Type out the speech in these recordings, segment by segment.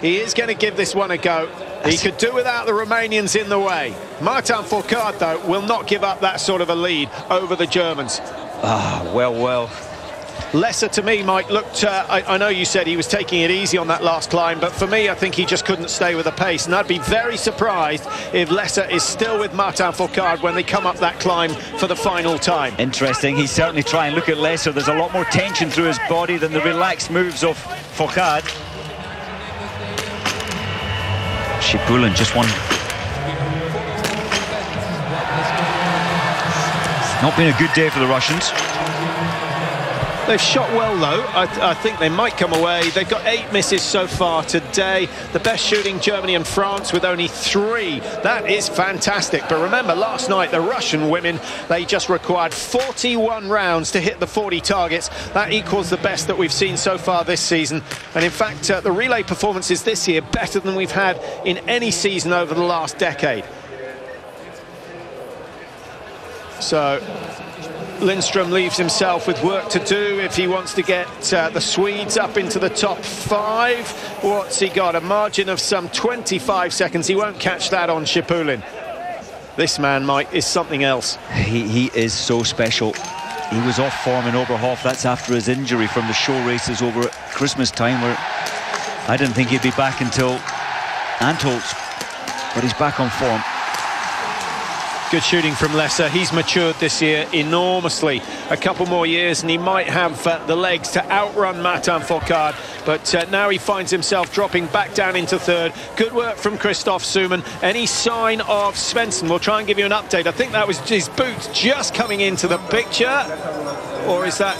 he is going to give this one a go. He could do without the Romanians in the way. Martin Fourcade, though, will not give up that sort of a lead over the Germans. Well. Lesser, to me, Mike, looked... I know you said he was taking it easy on that last climb, but for me, I think he just couldn't stay with the pace. And I'd be very surprised if Lesser is still with Martin Fourcade when they come up that climb for the final time. Interesting. He's certainly trying. Look at Lesser. There's a lot more tension through his body than the relaxed moves of Fourcade. Šipuliņ just won. It's not been a good day for the Russians. They've shot well, though. I think they might come away. They've got 8 misses so far today. The best shooting, Germany and France, with only 3. That is fantastic. But remember, last night, the Russian women, they just required 41 rounds to hit the 40 targets. That equals the best that we've seen so far this season. And in fact, the relay performances this year, better than we've had in any season over the last decade. So Lindström leaves himself with work to do if he wants to get the Swedes up into the top 5. What's he got? A margin of some 25 seconds. He won't catch that on Šipuliņ. This man, Mike, is something else. He is so special. He was off form in Oberhof. That's after his injury from the show races over at Christmas time, where I didn't think he'd be back until Antholz, but he's back on form. Good shooting from Lesser. He's matured this year enormously. A couple more years and he might have the legs to outrun Martin Fourcade. But now he finds himself dropping back down into 3rd. Good work from Christoph Suman. Any sign of Svensson? We'll try and give you an update. I think that was his boots just coming into the picture. Or is that...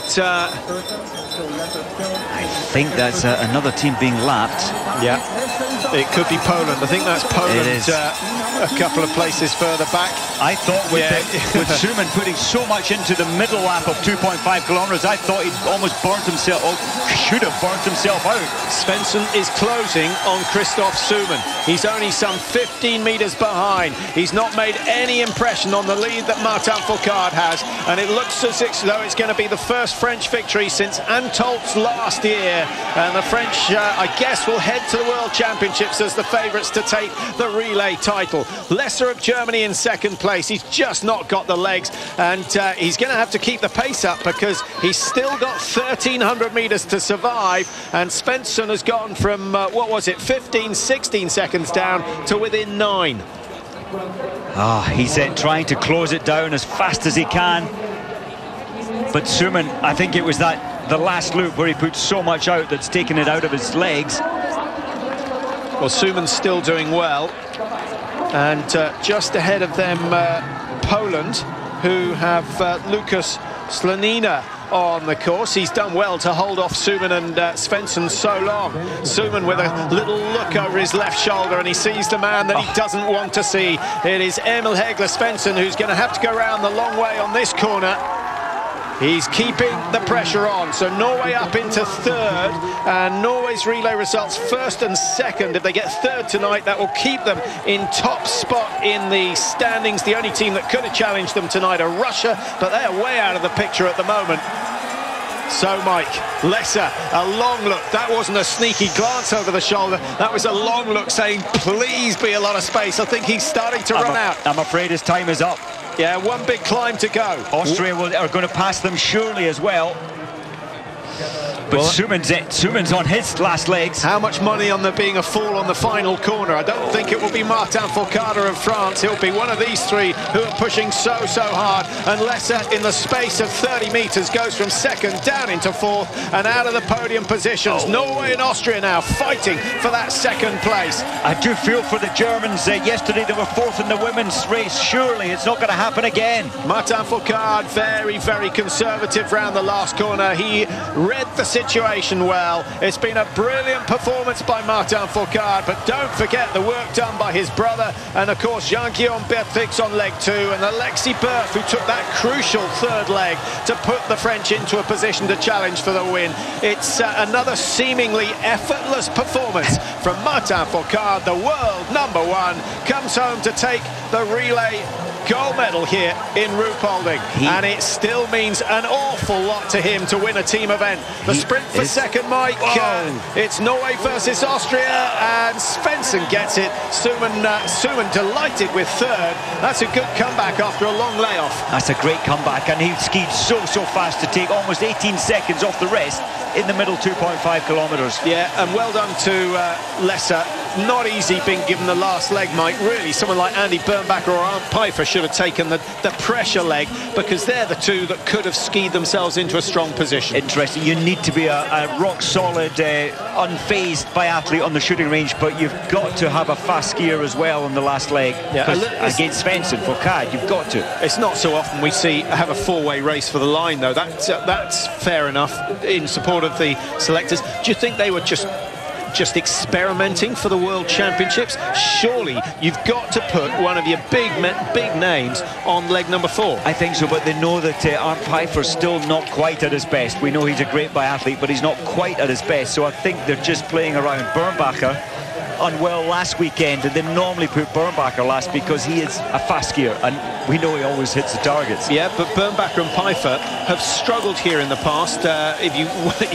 I think that's another team being lapped. Yeah, it could be Poland. I think that's Poland. It is. A couple of places further back. I thought with Suman putting so much into the middle lap of 2.5 kilometers, I thought he'd almost burnt himself, or should have burnt himself out. Svensson is closing on Christoph Suman. He's only some 15 meters behind. He's not made any impression on the lead that Martin Fourcade has, and it looks as though it's going to be the first French victory since Antholz last year. And the French, I guess, will head to the World Championships as the favourites to take the relay title. Lesser of Germany in 2nd place. He's just not got the legs, and he's going to have to keep the pace up because he's still got 1,300 metres to survive, and Svensson has gone from, what was it, 15, 16 seconds down to within 9. He's trying to close it down as fast as he can. But Suman, I think it was the last loop where he put so much out that's taken it out of his legs. Well, Suman's still doing well. And just ahead of them, Poland, who have Lukas Slanina on the course. He's done well to hold off Suman and Svensson so long. Suman with a little look over his left shoulder, and he sees the man that he doesn't want to see. It is Emil Hegler Svensson, who's going to have to go around the long way on this corner. He's keeping the pressure on. So Norway up into 3rd, and Norway's relay results 1st and 2nd. If they get 3rd tonight, that will keep them in top spot in the standings. The only team that could have challenged them tonight are Russia, but they are way out of the picture at the moment. So, Mike, Lesser, a long look. That wasn't a sneaky glance over the shoulder. That was a long look saying, please be a lot of space. I think he's starting to run out. I'm afraid his time is up. Yeah, one big climb to go. Austria are going to pass them surely as well. But Suman's on his last legs. How much money on there being a fall on the final corner? I don't think it will be Martin Fourcade of France. It will be one of these 3 who are pushing so hard. And Lesser, in the space of 30 metres, goes from 2nd down into 4th and out of the podium positions. Norway and Austria now fighting for that 2nd place. I do feel for the Germans. Yesterday they were 4th in the women's race. Surely it's not going to happen again. Martin Fourcade, very conservative round the last corner. He read the situation well. It's been a brilliant performance by Martin Fourcade, but don't forget the work done by his brother, and of course Jean-Guillaume Bertrix on leg 2, and Alexis Berth, who took that crucial 3rd leg to put the French into a position to challenge for the win. It's another seemingly effortless performance from Martin Fourcade. The world #1 comes home to take the relay gold medal here in Ruhpolding, and it still means an awful lot to him to win a team event. The sprint for second, Mike. It's Norway versus Austria, and Svensson gets it. Suman delighted with third. That's a good comeback after a long layoff. That's a great comeback, and he skied so fast to take almost 18 seconds off the rest in the middle 2.5 kilometres. Yeah, and well done to Lesser. Not easy being given the last leg, Mike. Really, someone like Andy Bernbacher or Arndt Pfeiffer should have taken the pressure leg, because they're the two that could have skied themselves into a strong position. Interesting. You need to be a rock-solid, unfazed biathlete on the shooting range, but you've got to have a fast skier as well on the last leg. Yeah, against Svensson for CAD, you've got to. It's not so often we have a four-way race for the line, though. That's fair enough in support of the selectors. Do you think they were just experimenting for the World Championships? Surely you've got to put one of your big names on leg number 4. I think so, but they know that Arndt Pfeiffer's still not quite at his best. We know he's a great biathlete, but he's not quite at his best, so I think they're just playing around. Bernbacher unwell last weekend, and they normally put Bernbacher last because he is a fast skier, and we know he always hits the targets. Yeah, but Bernbacher and Pfeiffer have struggled here in the past. If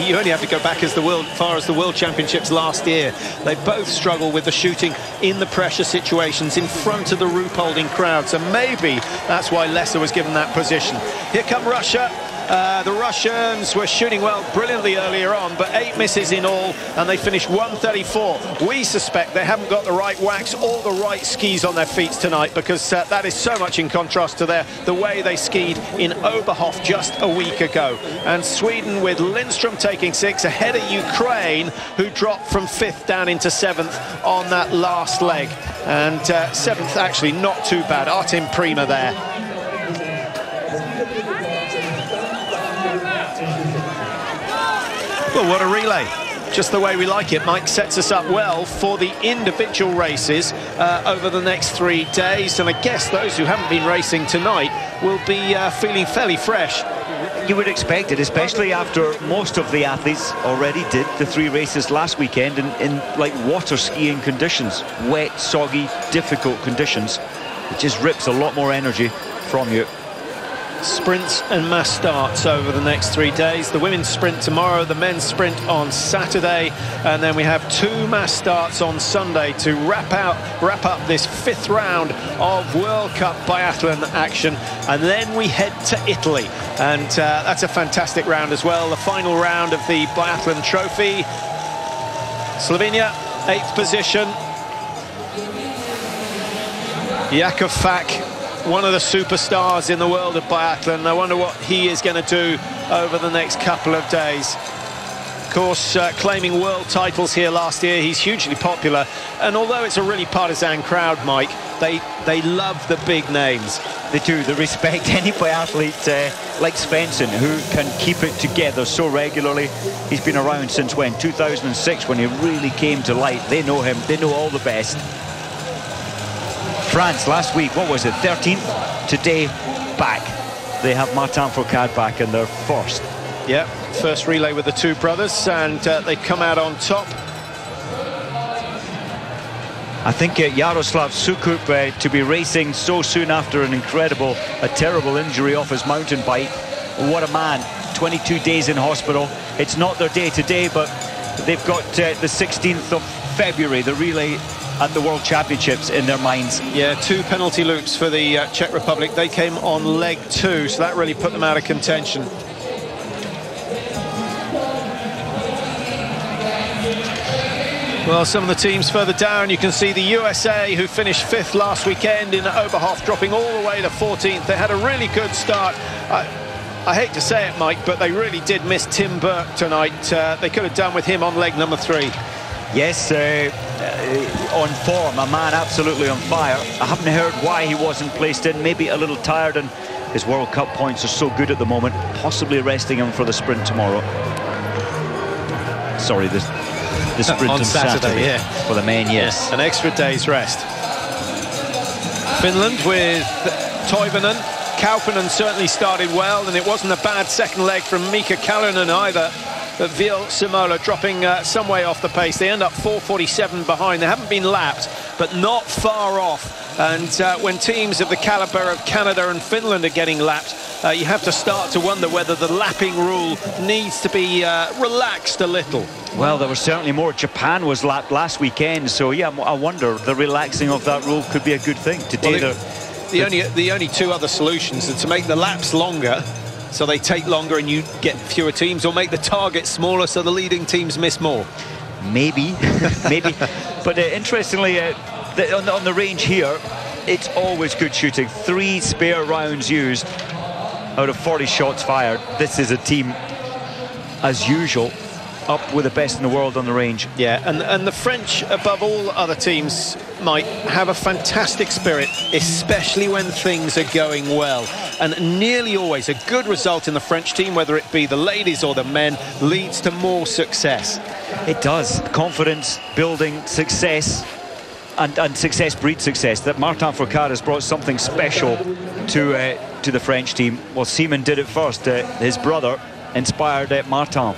you only have to go back as far as the World Championships last year, they both struggle with the shooting in the pressure situations in front of the Ruhpolding crowd. So maybe that's why Lesser was given that position. Here come Russia. The Russians were shooting well brilliantly earlier on, but 8 misses in all, and they finished 134. We suspect they haven't got the right wax or the right skis on their feet tonight, because that is so much in contrast to the way they skied in Oberhof just a week ago. And Sweden with Lindström taking 6 ahead of Ukraine, who dropped from 5th down into 7th on that last leg. And 7th actually not too bad. Artem Prima there. Well, what a relay. Just the way we like it. Mike sets us up well for the individual races over the next 3 days. And I guess those who haven't been racing tonight will be feeling fairly fresh. You would expect it, especially after most of the athletes already did the 3 races last weekend in like water skiing conditions. Wet, soggy, difficult conditions. It just rips a lot more energy from you. Sprints and mass starts over the next 3 days. The women's sprint tomorrow, the men's sprint on Saturday, and then we have 2 mass starts on Sunday to wrap up this 5th round of World Cup biathlon action, and then we head to Italy, and that's a fantastic round as well. The final round of the biathlon trophy. Slovenia, 8th position. Jakub Fak, one of the superstars in the world of biathlon. I wonder what he is going to do over the next couple of days. Of course, claiming world titles here last year, he's hugely popular. And although it's a really partisan crowd, Mike, they love the big names. They do. They respect any biathlete like Svensson, who can keep it together so regularly. He's been around since when? 2006, when he really came to light. They know him. They know all the best. France last week, what was it, 13th? Today, back. They have Martin Fourcade back in their first. Yeah, first relay with the 2 brothers, and they come out on top. I think Yaroslav Sukup to be racing so soon after a terrible injury off his mountain bike. What a man. 22 days in hospital. It's not their day today, but they've got the 16th of February, the relay at the World Championships in their minds. Yeah, 2 penalty loops for the Czech Republic. They came on leg 2, so that really put them out of contention. Well, some of the teams further down, you can see the USA, who finished 5th last weekend in Oberhof, dropping all the way to 14th. They had a really good start. I hate to say it, Mike, but they really did miss Tim Burke tonight. They could have done with him on leg number 3. Yes, on form, a man absolutely on fire. I haven't heard why he wasn't placed in. Maybe a little tired, and his World Cup points are so good at the moment, possibly resting him for the sprint tomorrow. Sorry, the sprint on Saturday yeah. For the men, yes. An extra day's rest. Finland with Toivonen. Kauppinen certainly started well, and it wasn't a bad second leg from Mika Kallinen either. But Ville Simola dropping some way off the pace. They end up 4:47 behind. They haven't been lapped, but not far off And when teams of the calibre of Canada and Finland are getting lapped, you have to start to wonder whether the lapping rule needs to be relaxed a little. Well, there was certainly more. Japan was lapped last weekend, so yeah, I wonder the relaxing of that rule could be a good thing. Today, well, the only two other solutions are to make the laps longer, so they take longer and you get fewer teams, or make the target smaller so the leading teams miss more. Maybe, maybe. But interestingly, on the range here, it's always good shooting. 3 spare rounds used out of 40 shots fired. This is a team, as usual, up with the best in the world on the range. Yeah, and the French, above all other teams, might have a fantastic spirit, especially when things are going well. And nearly always a good result in the French team, whether it be the ladies or the men, leads to more success. It does. Confidence, building, success, and success breeds success. That Martin Fourcade has brought something special to the French team. Well, Simon did it first. His brother inspired Martin.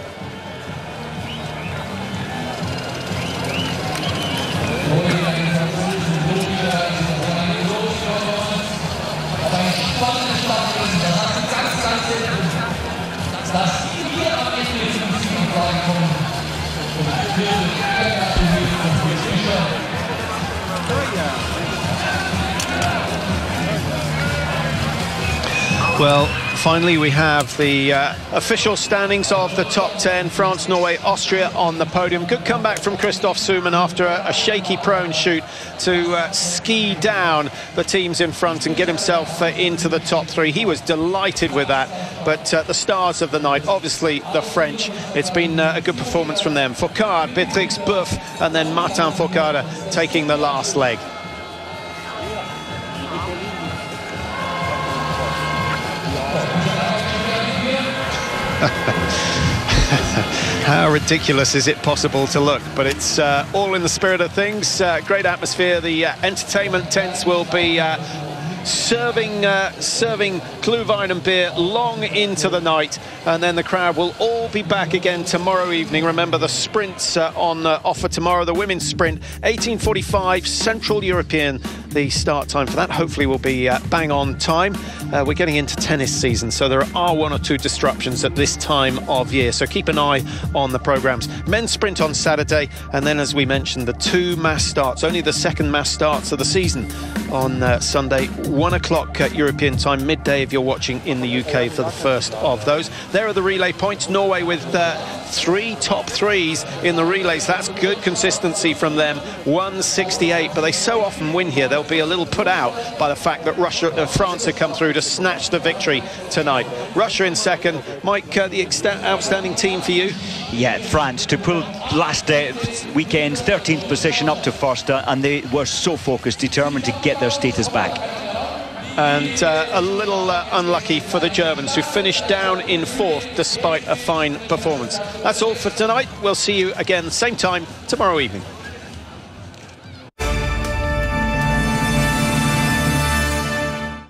Well, finally we have the official standings of the top 10. France, Norway, Austria on the podium. Good comeback from Christoph Suman after a shaky prone shoot to ski down the teams in front and get himself into the top 3. He was delighted with that. But the stars of the night, obviously the French. It's been a good performance from them. Fourcade, Beatrix, Boeuf, and then Martin Fourcade taking the last leg. How ridiculous is it possible to look? But it's all in the spirit of things. Great atmosphere. The entertainment tents will be serving Glühwein and beer long into the night, and then the crowd will all be back again tomorrow evening. Remember, the sprints on offer tomorrow. The women's sprint, 18:45 Central European. The start time for that hopefully will be bang on time. We're getting into tennis season, so there are 1 or 2 disruptions at this time of year, so keep an eye on the programmes. Men's sprint on Saturday, and then, as we mentioned, the 2 mass starts, only the second mass starts of the season on Sunday, 1 o'clock European time, midday if you're watching in the UK for the first of those. There are the relay points. Norway with 3 top 3s in the relays. That's good consistency from them. 168, but they so often win here. They'll be a little put out by the fact that France have come through to snatch the victory tonight. Russia in second. Mike, the outstanding team for you? Yeah, France to pull last weekend's 13th position up to first, and they were so focused, determined to get their status back. And a little unlucky for the Germans, who finished down in 4th despite a fine performance. That's all for tonight. We'll see you again same time tomorrow evening.